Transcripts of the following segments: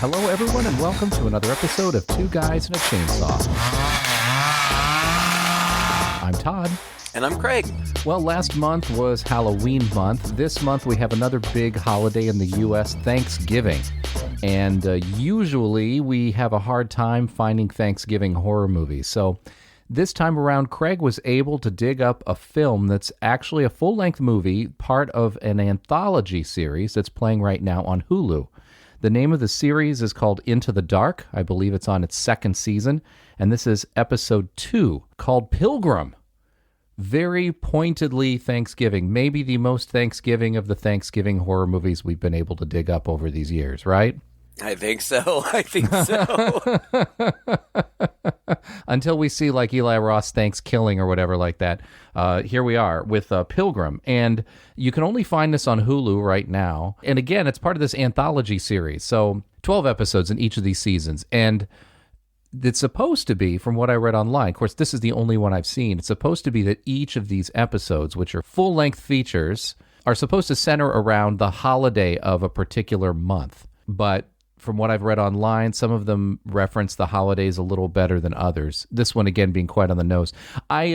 Hello, everyone, and welcome to another episode of Two Guys and a Chainsaw. I'm Todd. And I'm Craig. Well, last month was Halloween month. This month we have another big holiday in the U.S., Thanksgiving. And usually we have a hard time finding Thanksgiving horror movies. So this time around, Craig was able to dig up a film that's actually a full-length movie, part of an anthology series that's playing right now on Hulu. The name of the series is called Into the Dark. I believe it's on its second season. And this is episode 2, called Pilgrim. Very pointedly Thanksgiving. Maybe the most Thanksgiving of the Thanksgiving horror movies we've been able to dig up over these years, right? I think so. Until we see like Eli Roth Thanksgiving or whatever like that. Here we are with Pilgrim. And you can only find this on Hulu right now. And again, it's part of this anthology series. So 12 episodes in each of these seasons. And it's supposed to be, from what I read online, of course, this is the only one I've seen, it's supposed to be that each of these episodes, which are full-length features, are supposed to center around the holiday of a particular month. But from what I've read online, some of them reference the holidays a little better than others. This one, again, being quite on the nose. I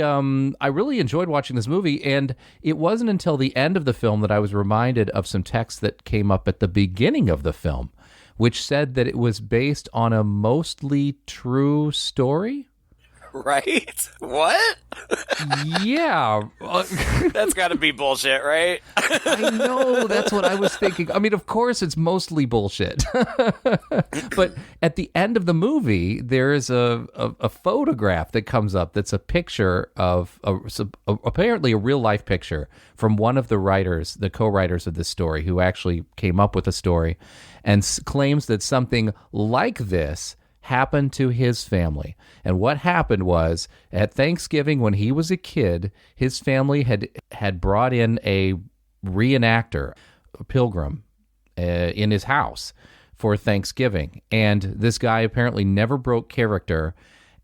really enjoyed watching this movie, and it wasn't until the end of the film that I was reminded of some text that came up at the beginning of the film, which said that it was based on a mostly true story. Right? What? Yeah. That's got to be bullshit, right? I know. That's what I was thinking. I mean, of course, it's mostly bullshit. But at the end of the movie, there is a photograph that comes up that's a picture of, apparently a real-life picture from one of the writers, the co-writers of this story, who actually came up with the story, and claims that something like this happened to his family. And what happened was, at Thanksgiving when he was a kid, his family had brought in a reenactor, a pilgrim, in his house for Thanksgiving. And this guy apparently never broke character,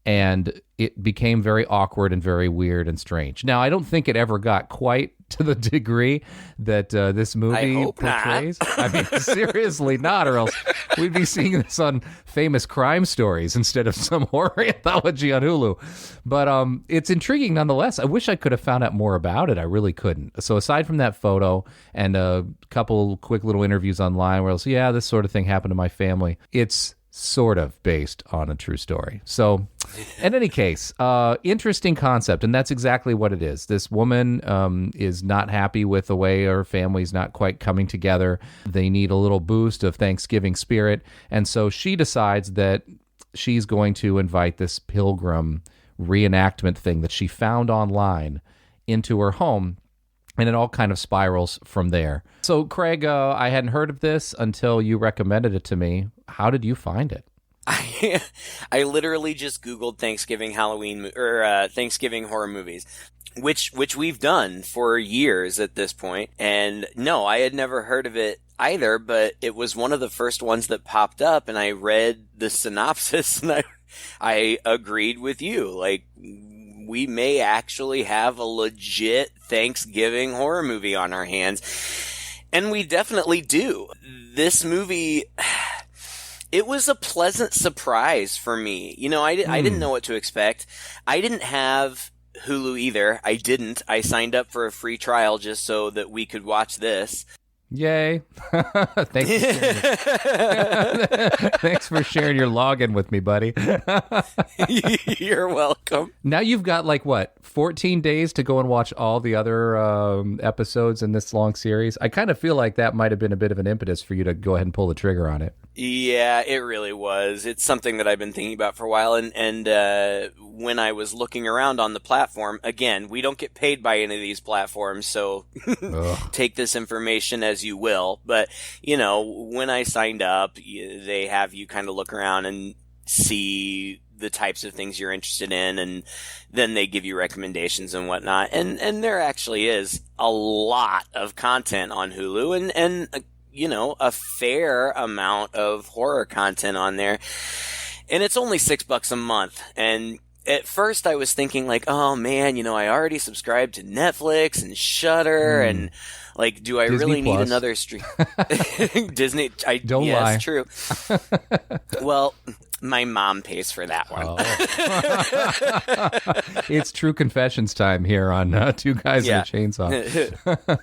and it became very awkward and very weird and strange. Now, I don't think it ever got quite to the degree that this movie portrays. Not. I mean, seriously not, or else we'd be seeing this on Famous Crime Stories instead of some horror anthology on Hulu. But it's intriguing nonetheless. I wish I could have found out more about it. I really couldn't. So aside from that photo and a couple quick little interviews online where I'll say, yeah, this sort of thing happened to my family, it's sort of based on a true story. So in any case, interesting concept, and that's exactly what it is. This woman is not happy with the way her family's not quite coming together. They need a little boost of Thanksgiving spirit, and so she decides that she's going to invite this pilgrim reenactment thing that she found online into her home. And it all kind of spirals from there. So, Craig, I hadn't heard of this until you recommended it to me. How did you find it? I literally just Googled Thanksgiving Thanksgiving horror movies, which we've done for years at this point. And no, I had never heard of it either, but it was one of the first ones that popped up, and I read the synopsis, and I agreed with you. Like, we may actually have a legit Thanksgiving horror movie on our hands. And we definitely do. This movie, it was a pleasant surprise for me. You know, I didn't know what to expect. I didn't have Hulu either. I signed up for a free trial just so that we could watch this. Yay. Thanks for sharing your login with me, buddy. You're welcome. Now you've got, 14 days to go and watch all the other episodes in this long series. I kind of feel like that might have been a bit of an impetus for you to go ahead and pull the trigger on it. Yeah, it really was. It's something that I've been thinking about for a while, and when I was looking around on the platform, again, we don't get paid by any of these platforms, so take this information as you will. But, you know, when I signed up, they have you kind of look around and see the types of things you're interested in, and then they give you recommendations and whatnot. And there actually is a lot of content on Hulu, and you know, a fair amount of horror content on there. And it's only $6 a month. And at first I was thinking like, oh man, you know, I already subscribed to Netflix and Shudder and Like, do I Disney really need Plus. another stream? Disney. Don't yeah, lie. It's true. Well, my mom pays for that one. It's true confessions time here on Two Guys and a Chainsaw.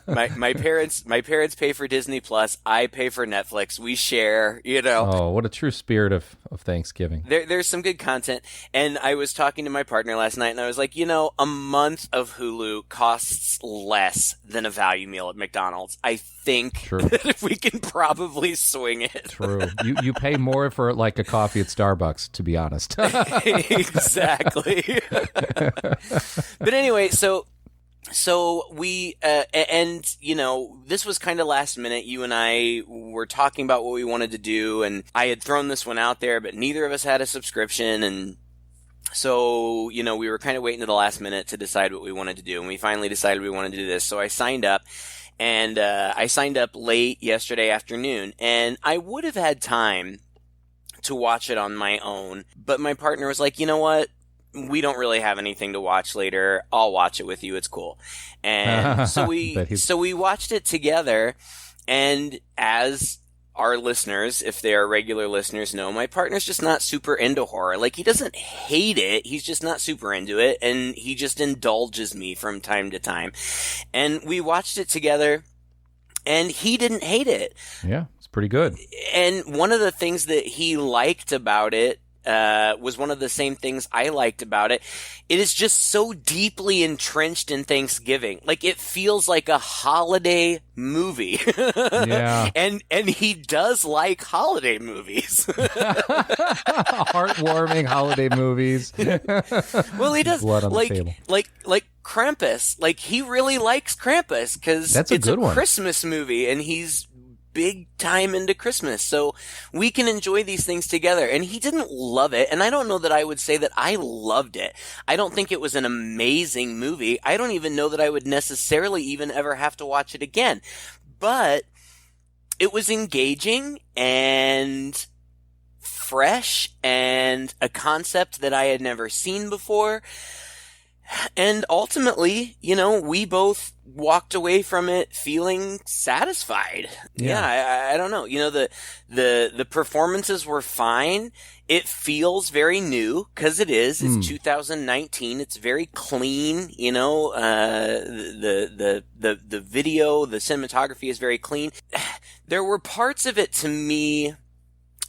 my parents pay for Disney Plus. I pay for Netflix. We share, you know. Oh, what a true spirit of Thanksgiving. There's some good content. And I was talking to my partner last night, and I was like, you know, a month of Hulu costs less than a value meal at McDonald's. I think that we can probably swing it. True. You pay more for like a coffee at Starbucks, to be honest. Exactly. But anyway, so we and you know, this was kind of last minute. You and I were talking about what we wanted to do, and I had thrown this one out there, but neither of us had a subscription, and so, you know, we were kind of waiting to the last minute to decide what we wanted to do, and we finally decided we wanted to do this. So I signed up. And I signed up late yesterday afternoon, and I would have had time to watch it on my own, but my partner was like, you know what? We don't really have anything to watch later. I'll watch it with you. It's cool. And so we watched it together, and as our listeners, if they are regular listeners, know, my partner's just not super into horror. Like, he doesn't hate it. He's just not super into it. And he just indulges me from time to time. And we watched it together, and he didn't hate it. Yeah, it's pretty good. And one of the things that he liked about it was one of the same things I liked about it. It is just so deeply entrenched in Thanksgiving. Like, it feels like a holiday movie. Yeah. And he does like holiday movies. Heartwarming holiday movies. Well, he does. Blood on the table. Like Krampus. Like, he really likes Krampus because it's a good one. Christmas movie, and he's big time into Christmas. So we can enjoy these things together. And he didn't love it. And I don't know that I would say that I loved it. I don't think it was an amazing movie. I don't even know that I would necessarily even ever have to watch it again. But it was engaging and fresh and a concept that I had never seen before. And ultimately, you know, we both walked away from it feeling satisfied. Yeah, I don't know. You know, the performances were fine. It feels very new because it is. It's 2019. It's very clean. You know, the video, the cinematography is very clean. There were parts of it to me.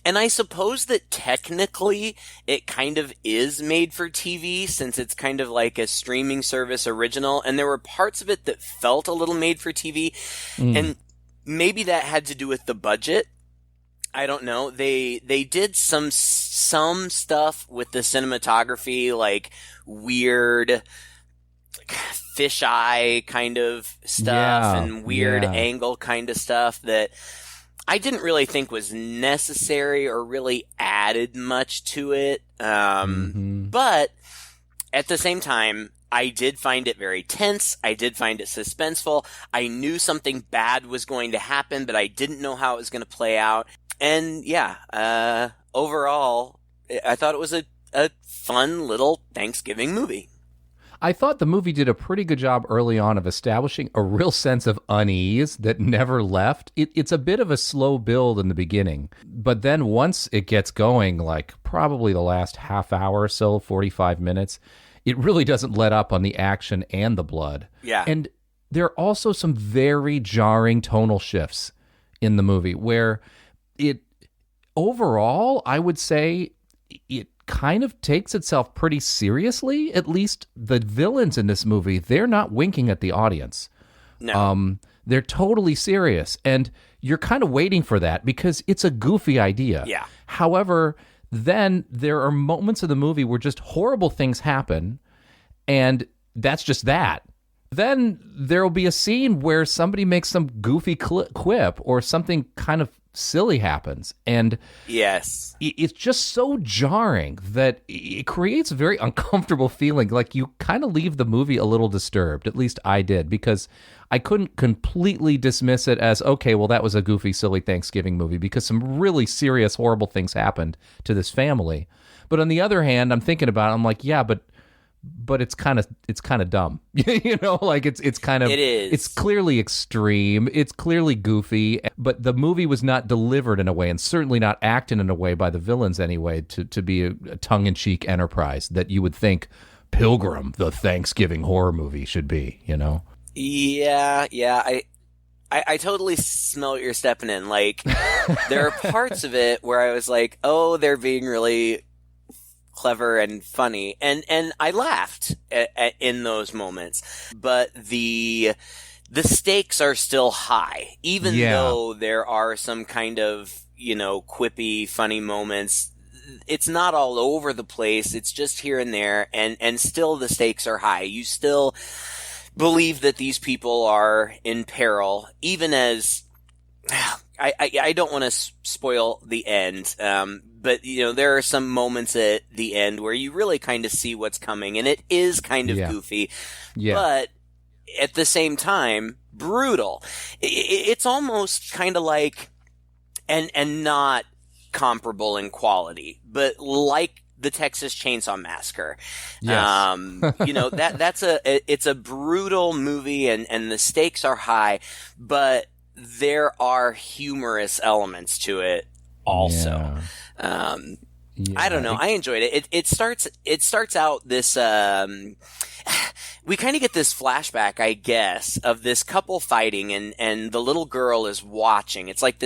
And I suppose that technically it kind of is made for TV since it's kind of like a streaming service original. And there were parts of it that felt a little made for TV. And maybe that had to do with the budget. I don't know. They did some stuff with the cinematography, like weird fisheye kind of stuff and weird angle kind of stuff that I didn't really think was necessary or really added much to it. But at the same time, I did find it very tense. I did find it suspenseful. I knew something bad was going to happen, but I didn't know how it was going to play out. And yeah, overall, I thought it was a fun little Thanksgiving movie. I thought the movie did a pretty good job early on of establishing a real sense of unease that never left. It's a bit of a slow build in the beginning, but then once it gets going, like probably the last half hour or so, 45 minutes, it really doesn't let up on the action and the blood. Yeah. And there are also some very jarring tonal shifts in the movie where it overall, I would say it kind of takes itself pretty seriously. At least the villains in this movie, they're not winking at the audience. No. They're totally serious. And you're kind of waiting for that because it's a goofy idea. Yeah. However, then there are moments of the movie where just horrible things happen, and that's just that. Then there'll be a scene where somebody makes some goofy quip or something kind of silly happens. And yes, it's just so jarring that it creates a very uncomfortable feeling. Like you kind of leave the movie a little disturbed. At least I did, because I couldn't completely dismiss it as, okay, well, that was a goofy, silly Thanksgiving movie, because some really serious, horrible things happened to this family. But on the other hand, I'm thinking about it, I'm like, yeah, but but it's kind of dumb. Like it's kind of, It is. it's clearly extreme, it's clearly goofy, but the movie was not delivered in a way, and certainly not acted in a way by the villains anyway, to be a tongue-in-cheek enterprise that you would think Pilgrim, the Thanksgiving horror movie, should be. Yeah. I totally smell what you're stepping in. Like, there are parts of it where I was like, oh, they're being really clever and funny, and I laughed in those moments, but the stakes are still high, even though there are some kind of quippy, funny moments. It's not all over the place. It's just here and there, and still the stakes are high. You still believe that these people are in peril, even as I don't want to spoil the end, but there are some moments at the end where you really kind of see what's coming, and it is kind of goofy, but at the same time brutal. It's almost kind of like, and not comparable in quality, but like the Texas Chainsaw Massacre. Yes. It's a brutal movie, and the stakes are high, but there are humorous elements to it also. I don't know. I enjoyed it. It starts out this, we kind of get this flashback, I guess, of this couple fighting, and the little girl is watching. It's like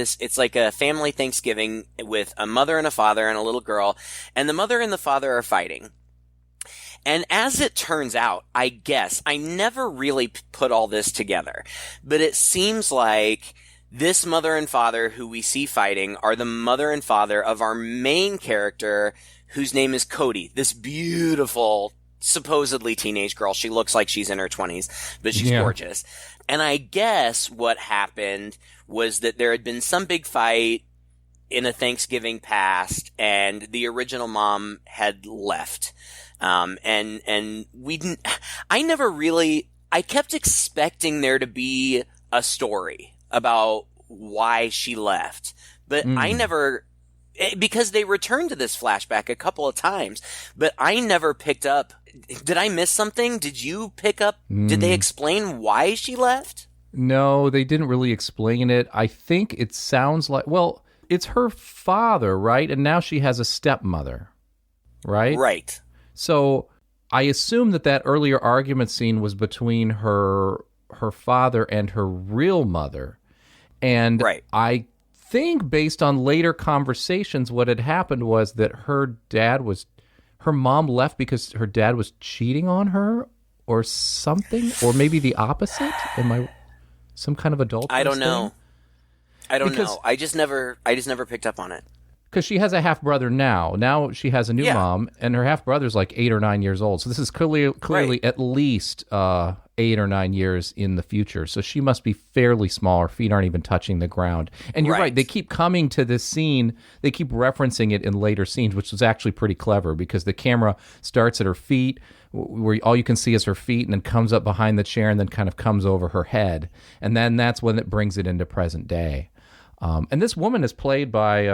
a family Thanksgiving with a mother and a father and a little girl, and the mother and the father are fighting. And as it turns out, I guess, I never really put all this together, but it seems like this mother and father who we see fighting are the mother and father of our main character, whose name is Cody, this beautiful, supposedly teenage girl. She looks like she's in her 20s, but she's gorgeous. And I guess what happened was that there had been some big fight in a Thanksgiving past, and the original mom had left. And we didn't, I kept expecting there to be a story about why she left, but I never, because they returned to this flashback a couple of times, but I never picked up. Did I miss something? Did you pick up? Did they explain why she left? No, they didn't really explain it. I think it sounds like, well, it's her father, right? And now she has a stepmother, right? Right. So I assume that earlier argument scene was between her father and her real mother. And I think based on later conversations, what had happened was that her mom left because her dad was cheating on her or something, or maybe the opposite. Am I some kind of adulterous I don't know. thing? I don't know. I just never picked up on it. Because she has a half brother now. Now she has a new mom, and her half brother's like 8 or 9 years old. So this is clearly at least 8 or 9 years in the future. So she must be fairly small. Her feet aren't even touching the ground. And you're right. They keep coming to this scene. They keep referencing it in later scenes, which was actually pretty clever because the camera starts at her feet, where all you can see is her feet, and then comes up behind the chair and then kind of comes over her head. And then that's when it brings it into present day. And this woman is played by...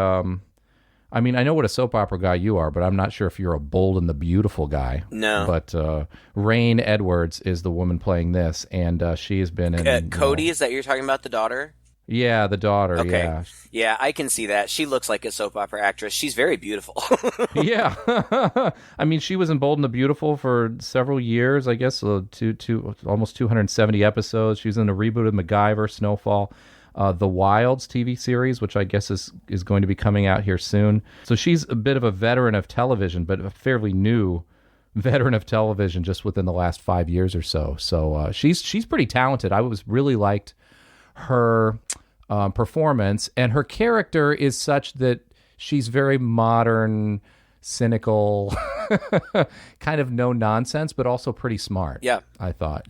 I mean, I know what a soap opera guy you are, but I'm not sure if you're a Bold and the Beautiful guy. No. But Rain Edwards is the woman playing this, and she has been in... Cody, is that you're talking about, the daughter? Yeah, the daughter, okay. Yeah. Yeah, I can see that. She looks like a soap opera actress. She's very beautiful. Yeah. I mean, she was in Bold and the Beautiful for several years, I guess, almost 270 episodes. She was in a reboot of MacGyver, Snowfall. The Wilds TV series, which I guess is going to be coming out here soon. So she's a bit of a veteran of television, but a fairly new veteran of television just within the last 5 years or so. So she's pretty talented. I really liked her performance, and her character is such that she's very modern, cynical, kind of no nonsense, but also pretty smart. Yeah. I thought,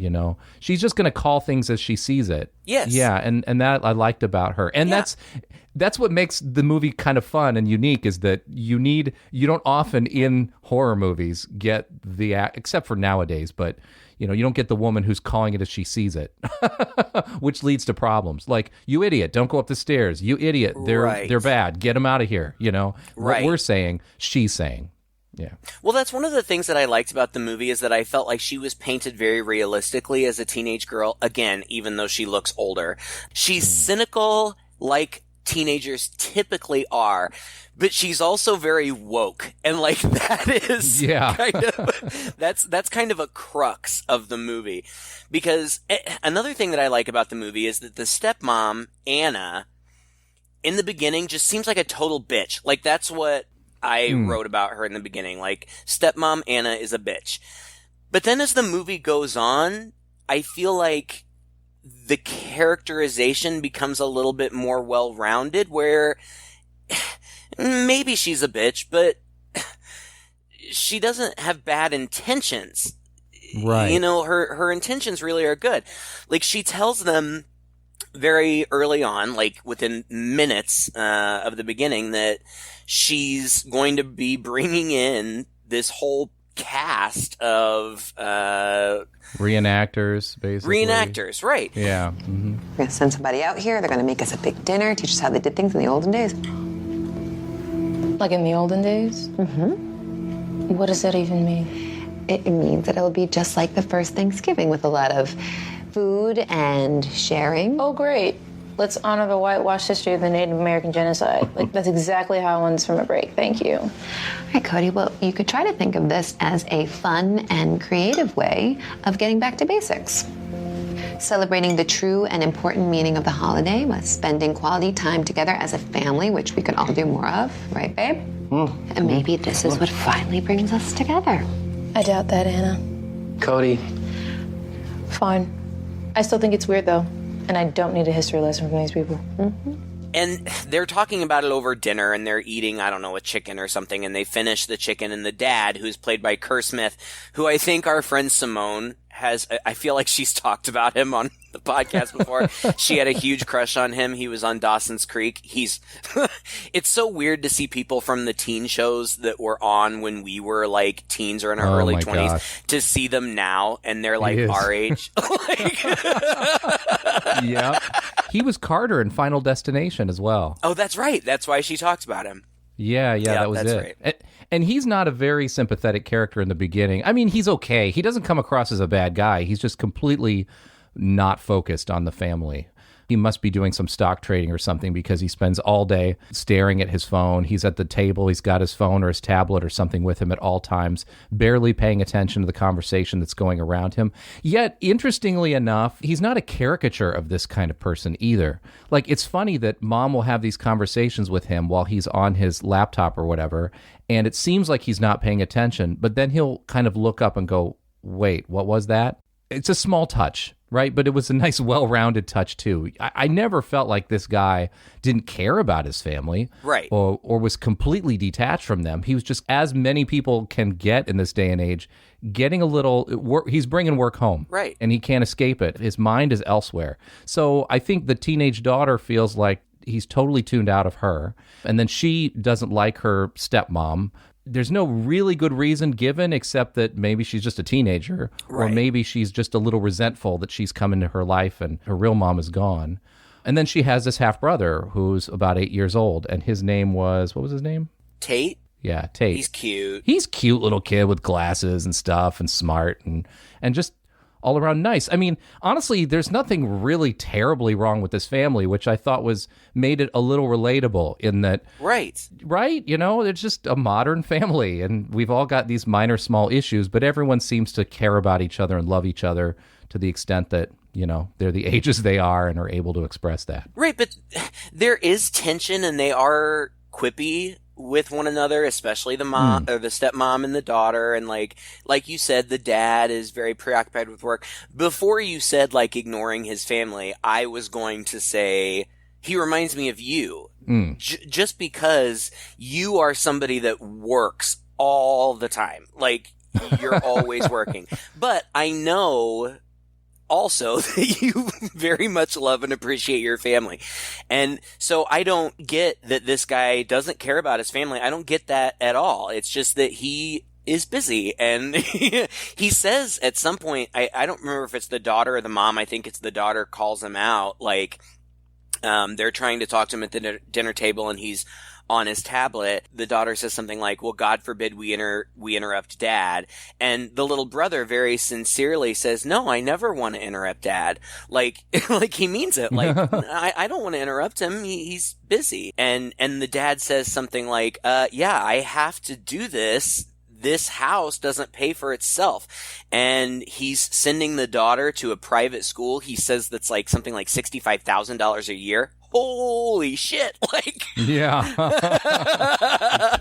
she's just going to call things as she sees it. Yes. Yeah. And that I liked about her. And that's what makes the movie kind of fun and unique, is that you don't often in horror movies get except for nowadays, but you don't get the woman who's calling it as she sees it, which leads to problems. Like, you idiot, don't go up the stairs. You idiot, they're bad. Get them out of here. What we're saying, she's saying. Yeah. Well, that's one of the things that I liked about the movie is that I felt like she was painted very realistically as a teenage girl. Again, even though she looks older. She's cynical like teenagers typically are, but she's also very woke. And like that is kind of, that's kind of a crux of the movie. Because another thing that I like about the movie is that the stepmom, Anna, in the beginning just seems like a total bitch. Like that's what I wrote about her in the beginning. Like, stepmom Anna is a bitch. But then as the movie goes on, I feel like the characterization becomes a little bit more well-rounded, where maybe she's a bitch, but she doesn't have bad intentions. Right. You know, her intentions really are good. Like, she tells them very early on, like within minutes of the beginning, that she's going to be bringing in this whole cast of reenactors, basically. Reenactors, right. Yeah. We're going to send somebody out here. They're going to make us a big dinner, teach us how they did things in the olden days. Like in the olden days? Mm-hmm. What does that even mean? It means that it'll be just like the first Thanksgiving, with a lot of food and sharing. Oh, great. Let's honor the whitewashed history of the Native American genocide. Like, that's exactly how I want summer break. Thank you. All right, Cody, well, you could try to think of this as a fun and creative way of getting back to basics. Celebrating the true and important meaning of the holiday by spending quality time together as a family, which we could all do more of, right, babe? And maybe this is what finally brings us together. I doubt that, Anna. Cody. Fine. I still think it's weird, though. And I don't need a history lesson from these people. Mm-hmm. And they're talking about it over dinner, and they're eating, I don't know, a chicken or something, and they finish the chicken, and the dad, who's played by Kerr Smith, who I think our friend Simone has, I feel like she's talked about him on the podcast before. She had a huge crush on him. He was on Dawson's Creek. It's so weird to see people from the teen shows that were on when we were like teens or in our early 20s to see them now, and they're like our age. Yeah. He was Carter in Final Destination as well. Oh, that's right. That's why she talked about him. Yeah, that was that's it. Right. And he's not a very sympathetic character in the beginning. I mean, he's okay. He doesn't come across as a bad guy. He's just completely not focused on the family. He must be doing some stock trading or something, because he spends all day staring at his phone. He's at the table. He's got his phone or his tablet or something with him at all times, barely paying attention to the conversation that's going around him. Yet, interestingly enough, he's not a caricature of this kind of person either. Like, it's funny that mom will have these conversations with him while he's on his laptop or whatever, and it seems like he's not paying attention, but then he'll kind of look up and go, wait, what was that? It's a small touch, right? But it was a nice, well-rounded touch, too. I never felt like this guy didn't care about his family. Right. Or was completely detached from them. He was just, as many people can get in this day and age, getting a little work. He's bringing work home. Right. And he can't escape it. His mind is elsewhere. So I think the teenage daughter feels like he's totally tuned out of her. And then she doesn't like her stepmom. There's no really good reason given, except that maybe she's just a teenager, or maybe she's just a little resentful that she's come into her life and her real mom is gone. And then she has this half-brother who's about 8 years old, and his name was, what was his name? Tate? Yeah, Tate. He's cute. He's cute little kid with glasses and stuff, and smart, and just all around nice. I mean, honestly, there's nothing really terribly wrong with this family, which I thought made it a little relatable in that. Right. You know, it's just a modern family, and we've all got these minor, small issues, but everyone seems to care about each other and love each other to the extent that, you know, they're the ages they are and are able to express that. Right, but there is tension, and they are quippy with one another, especially the mom or the stepmom and the daughter, and like you said, the dad is very preoccupied with work. Before you said like ignoring his family, I was going to say he reminds me of you, just because you are somebody that works all the time, like you're always working. But I know also that you very much love and appreciate your family. And so I don't get that this guy doesn't care about his family. I don't get that at all. It's just that he is busy. And he says at some point, I don't remember if it's the daughter or the mom. I think it's the daughter calls him out. Like, they're trying to talk to him at the dinner table, and he's on his tablet, the daughter says something like, well, God forbid we interrupt Dad. And the little brother very sincerely says, no, I never want to interrupt Dad. Like he means it. Like, I don't want to interrupt him. He's busy. And the dad says something like, yeah, I have to do this. This house doesn't pay for itself. And he's sending the daughter to a private school. He says that's like something like $65,000 a year. Holy shit. Like, yeah.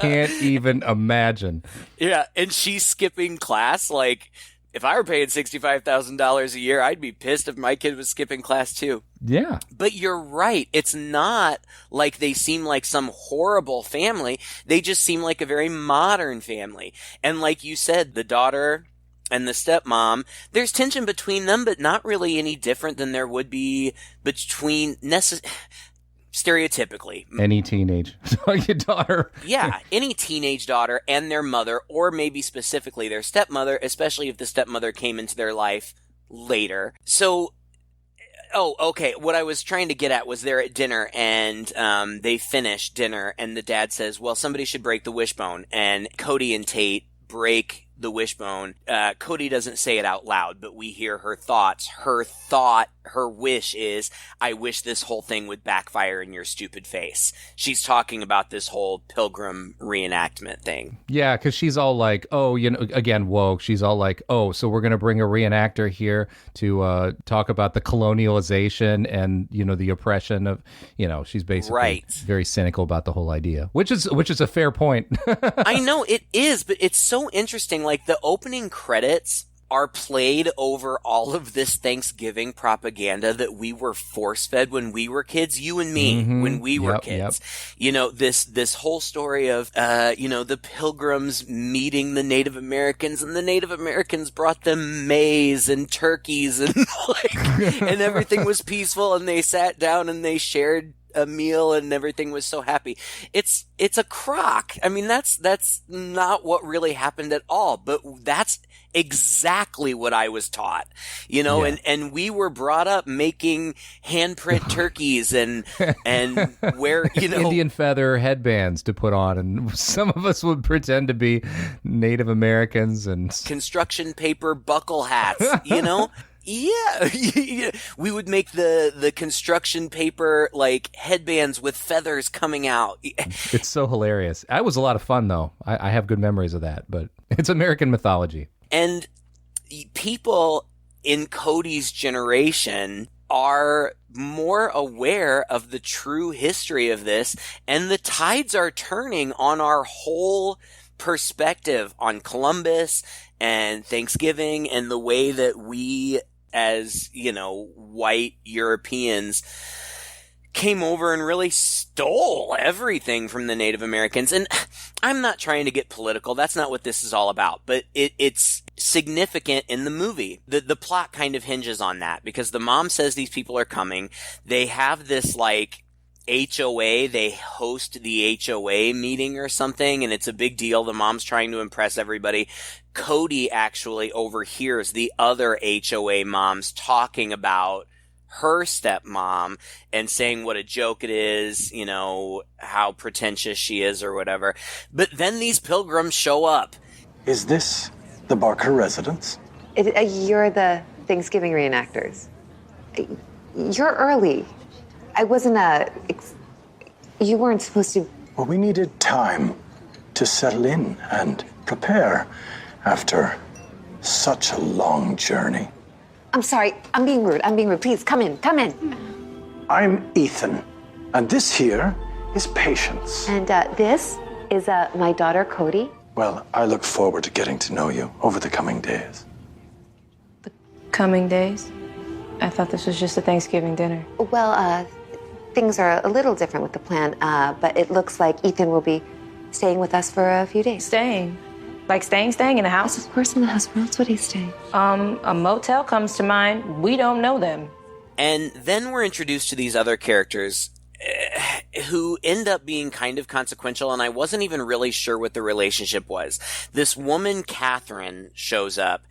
Can't even imagine. Yeah. And she's skipping class. Like, if I were paying $65,000 a year, I'd be pissed if my kid was skipping class too. Yeah. But you're right. It's not like they seem like some horrible family. They just seem like a very modern family. And like you said, the daughter and the stepmom, there's tension between them, but not really any different than there would be between stereotypically. Any teenage daughter. Yeah, any teenage daughter and their mother, or maybe specifically their stepmother, especially if the stepmother came into their life later. So, okay. What I was trying to get at was they're at dinner and they finish dinner and the dad says, well, somebody should break the wishbone. And Cody and Tate break the wishbone. Cody doesn't say it out loud, but we hear her thoughts. Her wish is, I wish this whole thing would backfire in your stupid face. She's talking about this whole Pilgrim reenactment thing. Yeah, because she's all like, oh, again, woke. She's all like, oh, so we're going to bring a reenactor here to talk about the colonialization and, the oppression of, she's basically very cynical about the whole idea, which is a fair point. I know it is, but it's so interesting. Like the opening credits are played over all of this Thanksgiving propaganda that we were force-fed when we were kids, you and me, when we were kids. Yep. This whole story of, the Pilgrims meeting the Native Americans, and the Native Americans brought them maize and turkeys and and everything was peaceful, and they sat down and they shared a meal and everything was so happy. It's a crock. I mean, that's not what really happened at all, but that's exactly what I was taught, and we were brought up making handprint turkeys and wear, Indian feather headbands to put on. And some of us would pretend to be Native Americans and construction paper buckle hats, Yeah, we would make the construction paper like headbands with feathers coming out. It's so hilarious. That was a lot of fun, though. I have good memories of that, but it's American mythology. And people in Cody's generation are more aware of the true history of this, and the tides are turning on our whole perspective on Columbus and Thanksgiving and the way that we, as, white Europeans, came over and really stole everything from the Native Americans. And I'm not trying to get political. That's not what this is all about. But it's significant in the movie. The plot kind of hinges on that because the mom says these people are coming. They have this HOA, they host the HOA meeting or something, and it's a big deal. The mom's trying to impress everybody. Cody actually overhears the other HOA moms talking about her stepmom and saying what a joke it is, how pretentious she is or whatever. But then these Pilgrims show up. Is this the Barker residence? You're the Thanksgiving reenactors. You're early. I wasn't you weren't supposed to. Well, we needed time to settle in and prepare after such a long journey. I'm sorry. I'm being rude. Please, come in. I'm Ethan, and this here is Patience. And this is my daughter, Cody. Well, I look forward to getting to know you over the coming days. The coming days? I thought this was just a Thanksgiving dinner. Well, things are a little different with the plan, but it looks like Ethan will be staying with us for a few days. Staying? Like staying in a house? Yes, of course, in the house. Where else would he stay? A motel comes to mind. We don't know them. And then we're introduced to these other characters who end up being kind of consequential, and I wasn't even really sure what the relationship was. This woman, Catherine, shows up.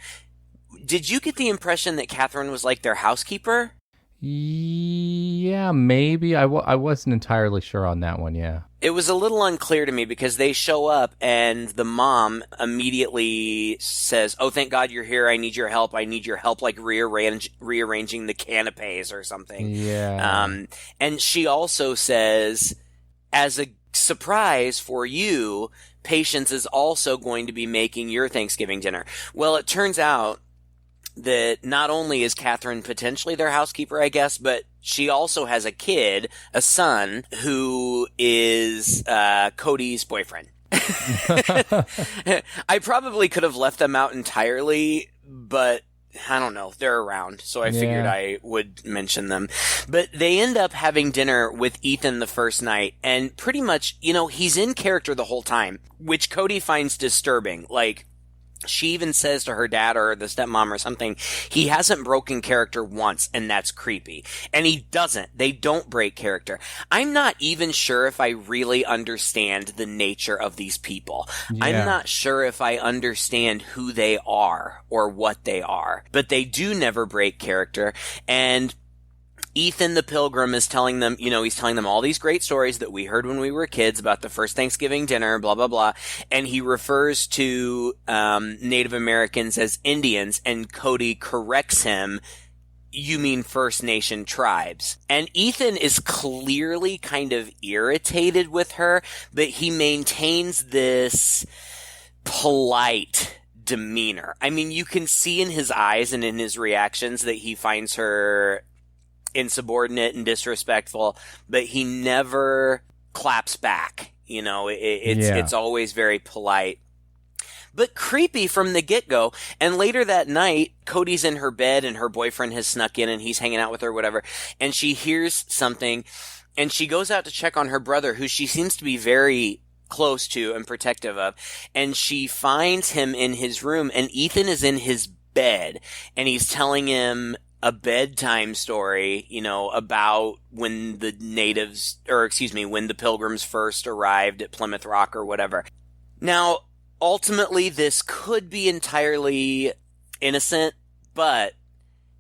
Did you get the impression that Catherine was like their housekeeper? Yeah, maybe. I wasn't entirely sure on that one, yeah. It was a little unclear to me because they show up and the mom immediately says, "Oh, thank God you're here. I need your help. I need your help, like rearranging the canapes or something." Yeah. And she also says, as a surprise for you, Patience is also going to be making your Thanksgiving dinner. Well, it turns out that not only is Catherine potentially their housekeeper, I guess, but she also has a kid, a son, who is Cody's boyfriend. I probably could have left them out entirely, but I don't know. They're around, so I figured I would mention them. But they end up having dinner with Ethan the first night, and pretty much, he's in character the whole time, which Cody finds disturbing. Like, she even says to her dad or the stepmom or something, he hasn't broken character once, and that's creepy. And he doesn't. They don't break character. I'm not even sure if I really understand the nature of these people. Yeah. I'm not sure if I understand who they are or what they are. But they do never break character. And Ethan the Pilgrim is telling them, he's telling them all these great stories that we heard when we were kids about the first Thanksgiving dinner, blah, blah, blah. And he refers to Native Americans as Indians, and Cody corrects him. You mean First Nation tribes. And Ethan is clearly kind of irritated with her, but he maintains this polite demeanor. I mean, you can see in his eyes and in his reactions that he finds her insubordinate and disrespectful, but he never claps back. It's always very polite, but creepy from the get-go. And later that night, Cody's in her bed and her boyfriend has snuck in and he's hanging out with her, whatever. And she hears something and she goes out to check on her brother, who she seems to be very close to and protective of. And she finds him in his room, and Ethan is in his bed and he's telling him a bedtime story, about when the when the Pilgrims first arrived at Plymouth Rock or whatever. Now, ultimately, this could be entirely innocent, but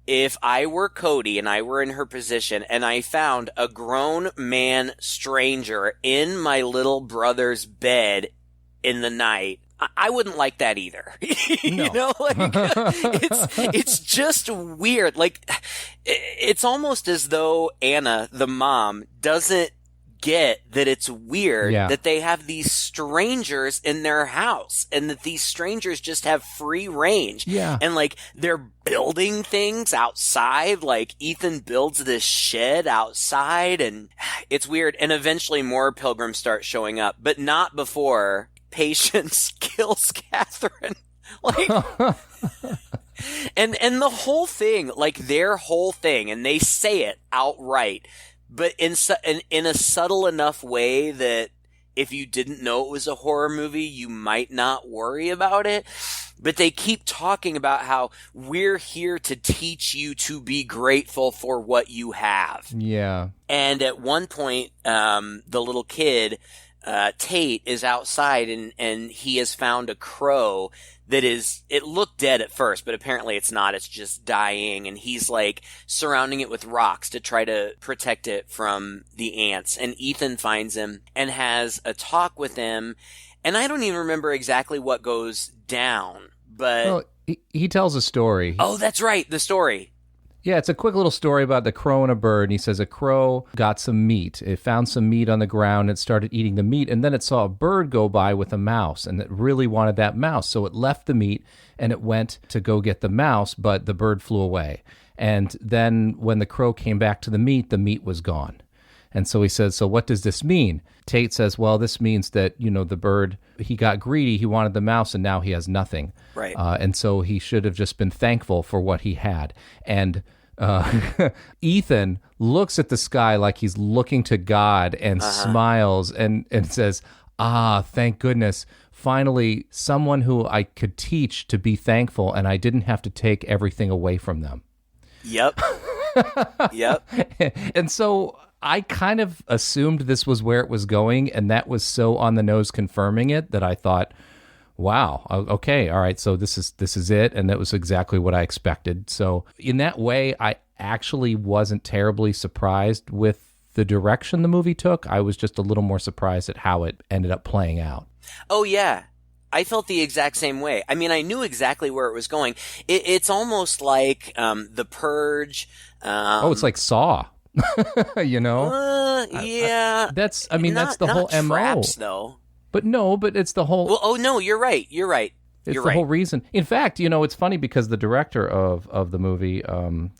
if I were Cody and I were in her position and I found a grown man stranger in my little brother's bed in the night, I wouldn't like that either. No. It's just weird. Like, it's almost as though Anna, the mom, doesn't get that it's weird that they have these strangers in their house and that these strangers just have free range. Yeah. And like, they're building things outside. Like, Ethan builds this shed outside, and it's weird. And eventually more Pilgrims start showing up, but not before Patience kills Catherine. Like, and the whole thing, like their whole thing, and they say it outright, but in a subtle enough way that if you didn't know it was a horror movie, you might not worry about it. But they keep talking about how we're here to teach you to be grateful for what you have. Yeah. And at one point, the little kid, Tate, is outside and he has found a crow that it looked dead at first, but apparently it's not. It's just dying, and he's like surrounding it with rocks to try to protect it from the ants. And Ethan finds him and has a talk with him, and I don't even remember exactly what goes down, but... Well, he tells a story. Oh, that's right, the story. Yeah, it's a quick little story about the crow and a bird. And he says a crow got some meat. It found some meat on the ground and started eating the meat. And then it saw a bird go by with a mouse, and it really wanted that mouse. So it left the meat and it went to go get the mouse, but the bird flew away. And then when the crow came back to the meat was gone. And so he says, so what does this mean? Tate says, well, this means that, the bird, he got greedy, he wanted the mouse, and now he has nothing. Right. And so he should have just been thankful for what he had. And Ethan looks at the sky like he's looking to God and smiles and says, thank goodness. Finally, someone who I could teach to be thankful, and I didn't have to take everything away from them. Yep. Yep. And so I kind of assumed this was where it was going, and that was so on the nose confirming it that I thought, wow, okay, all right, so this is it, and that was exactly what I expected. So in that way, I actually wasn't terribly surprised with the direction the movie took. I was just a little more surprised at how it ended up playing out. Oh, yeah. I felt the exact same way. I mean, I knew exactly where it was going. It's almost like The Purge. It's like Saw. You know? Yeah. That's the whole MO. Traps, though. But it's the whole... Well, no, you're right. It's the whole reason. In fact, it's funny because the director of the movie,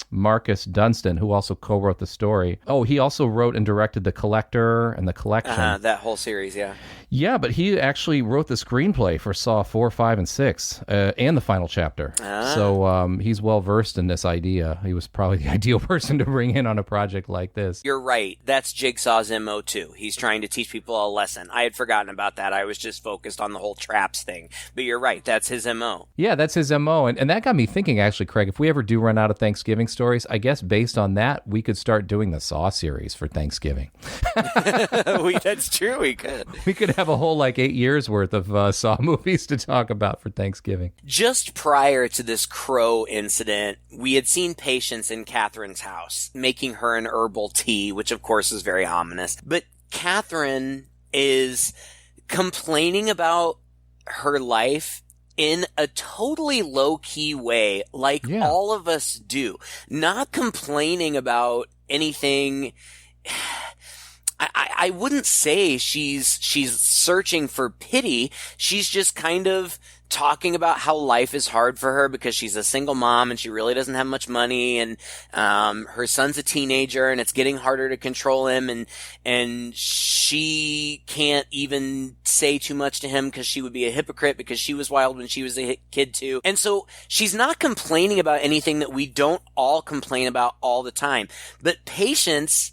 Marcus Dunstan, who also co-wrote the story, he also wrote and directed The Collector and The Collection. That whole series, yeah. Yeah, but he actually wrote the screenplay for Saw 4, 5, and 6, and the final chapter. So he's well-versed in this idea. He was probably the ideal person to bring in on a project like this. You're right. That's Jigsaw's MO, too. He's trying to teach people a lesson. I had forgotten about that. I was just focused on the whole traps thing. But you're right. That's his MO. Yeah, that's his MO. And that got me thinking, actually, Craig, if we ever do run out of Thanksgiving stories, I guess based on that, we could start doing the Saw series for Thanksgiving. That's true. We could. We could have a whole 8 years worth of Saw movies to talk about for Thanksgiving. Just prior to this crow incident, we had seen Patience in Catherine's house, making her an herbal tea, which of course is very ominous. But Catherine is complaining about her life in a totally low-key way, all of us do. Not complaining about anything... I wouldn't say she's searching for pity. She's just kind of talking about how life is hard for her because she's a single mom and she really doesn't have much money, and her son's a teenager and it's getting harder to control him, and she can't even say too much to him because she would be a hypocrite because she was wild when she was a kid too. And so she's not complaining about anything that we don't all complain about all the time. But Patience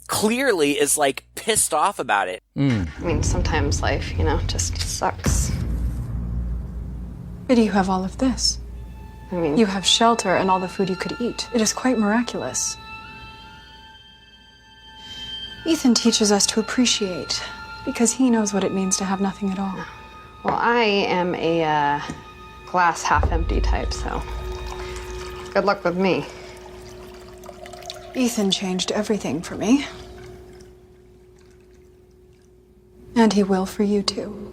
clearly is pissed off about it. I mean, sometimes life, just sucks. But you have all of this. I mean, You have shelter and all the food you could eat. It is quite miraculous. Ethan teaches us to appreciate because he knows what it means to have nothing at all. well, I am a glass half empty type, so good luck with me. Ethan changed everything for me. And he will for you too.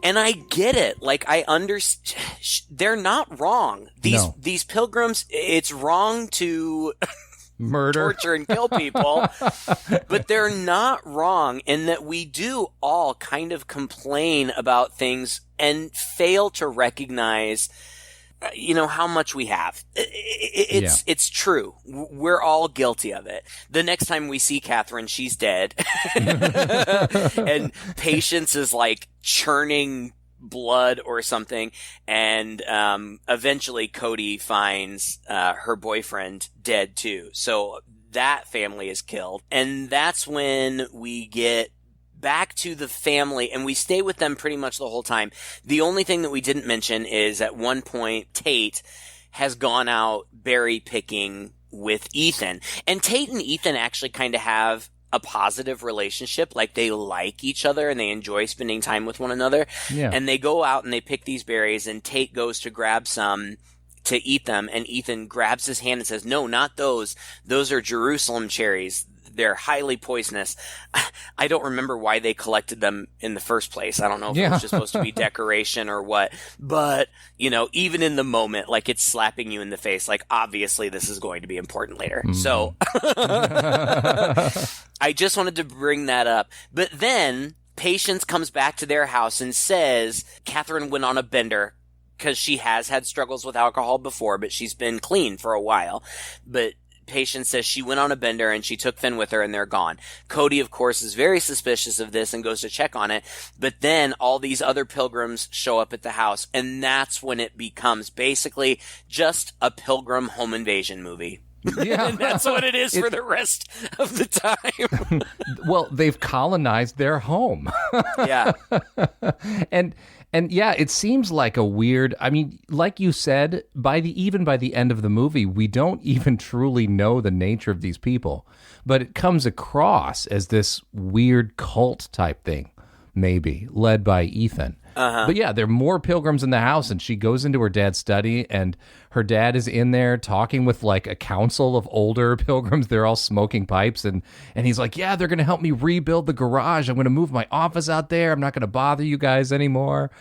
And I get it. I understand. They're not wrong. These pilgrims, it's wrong to murder, torture, and kill people, but they're not wrong in that we do all kind of complain about things and fail to recognize how much we have. It's true. We're all guilty of it. The next time we see Catherine, she's dead. And Patience is churning blood or something. And eventually Cody finds her boyfriend dead too. So that family is killed. And that's when we get back to the family, and we stay with them pretty much the whole time. The only thing that we didn't mention is at one point Tate has gone out berry picking with Ethan, and Tate and Ethan actually kind of have a positive relationship. They like each other and they enjoy spending time with one another. Yeah. And they go out and they pick these berries, and Tate goes to grab some to eat them, and Ethan grabs his hand and says, "No, not those. Those are Jerusalem cherries. They're highly poisonous." I don't remember why they collected them in the first place. I don't know if it was just supposed to be decoration or what. But, even in the moment, it's slapping you in the face. Obviously this is going to be important later. Mm-hmm. So I just wanted to bring that up. But then Patience comes back to their house and says Catherine went on a bender because she has had struggles with alcohol before, but she's been clean for a while. But Patience says she went on a bender and she took Finn with her and they're gone. Cody, of course, is very suspicious of this and goes to check on it. But then all these other pilgrims show up at the house, and that's when it becomes basically just a pilgrim home invasion movie. Yeah. And that's what it is for the rest of the time. Well, they've colonized their home. Yeah. And yeah, it seems like a weird, like you said, even by the end of the movie, we don't even truly know the nature of these people, but it comes across as this weird cult type thing, maybe, led by Ethan. Uh-huh. But yeah, there are more pilgrims in the house, and she goes into her dad's study, and her dad is in there talking with like a council of older pilgrims. They're all smoking pipes, and he's like, yeah, they're going to help me rebuild the garage. I'm going to move my office out there. I'm not going to bother you guys anymore.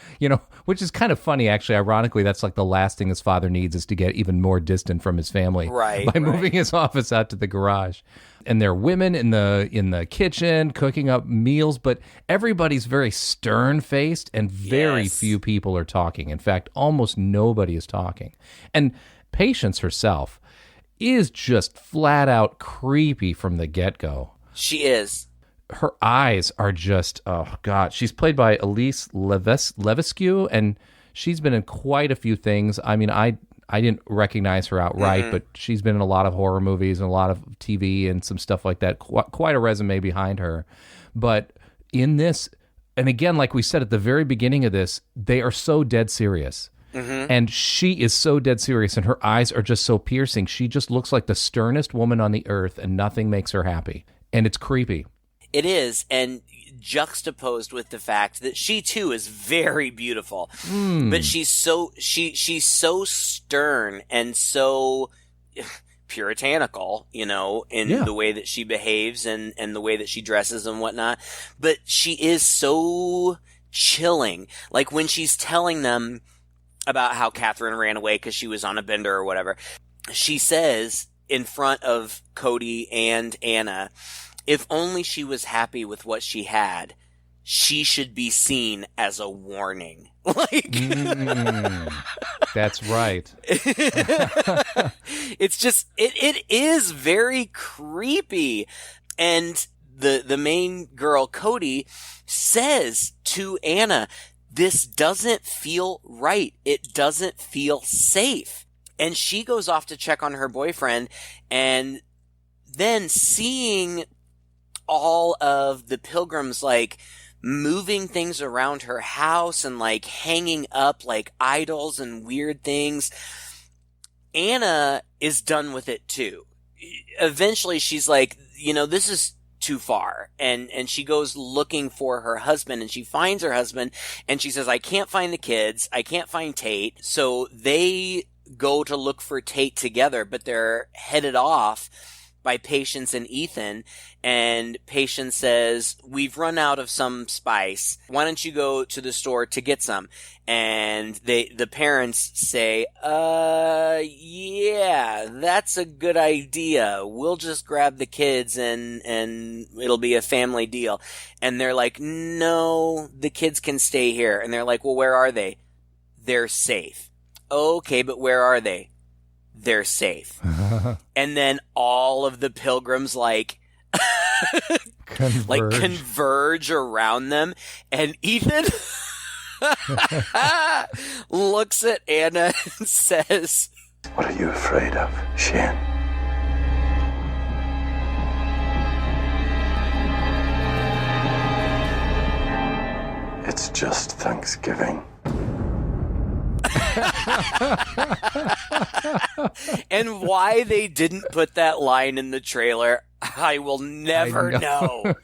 Which is kind of funny, actually. Ironically, that's like the last thing his father needs is to get even more distant from his family by moving his office out to the garage. And there are women in the kitchen cooking up meals, but everybody's very stern-faced and very few people are talking. In fact, almost nobody is talking. And Patience herself is just flat out creepy from the get-go. She is. Her eyes are just, oh God. She's played by Elise Levesque, and she's been in quite a few things. I mean, I didn't recognize her outright, but she's been in a lot of horror movies and a lot of TV and some stuff like that. Quite a resume behind her. But in this, and again, like we said at the very beginning of this, they are so dead serious. And she is so dead serious, and her eyes are just so piercing. She just looks like the sternest woman on the earth, and nothing makes her happy. And it's creepy. It is, and juxtaposed with the fact that she too is very beautiful, but she's so stern and so puritanical, in the way that she behaves and the way that she dresses and whatnot. But she is so chilling. Like when she's telling them about how Catherine ran away because she was on a bender or whatever, she says in front of Cody and Anna, if only she was happy with what she had, she should be seen as a warning. That's right. It's just, it is very creepy. And the main girl, Cody, says to Anna, this doesn't feel right. It doesn't feel safe. And she goes off to check on her boyfriend, and then seeing all of the pilgrims like moving things around her house and like hanging up like idols and weird things, Anna is done with it too. Eventually she's like, this is too far. And she goes looking for her husband, and she finds her husband, and she says, I can't find the kids. I can't find Tate. So they go to look for Tate together, but they're headed off by Patience and Ethan, and Patience says, we've run out of some spice. Why don't you go to the store to get some? And the parents say, yeah, that's a good idea. We'll just grab the kids and it'll be a family deal. And they're like, no, the kids can stay here. And they're like, well, where are they? They're safe. Okay, but where are they? They're safe. And then all of the pilgrims converge around them, and Ethan looks at Anna and says, What are you afraid of, Shane? It's just Thanksgiving. And why they didn't put that line in the trailer, I will never know.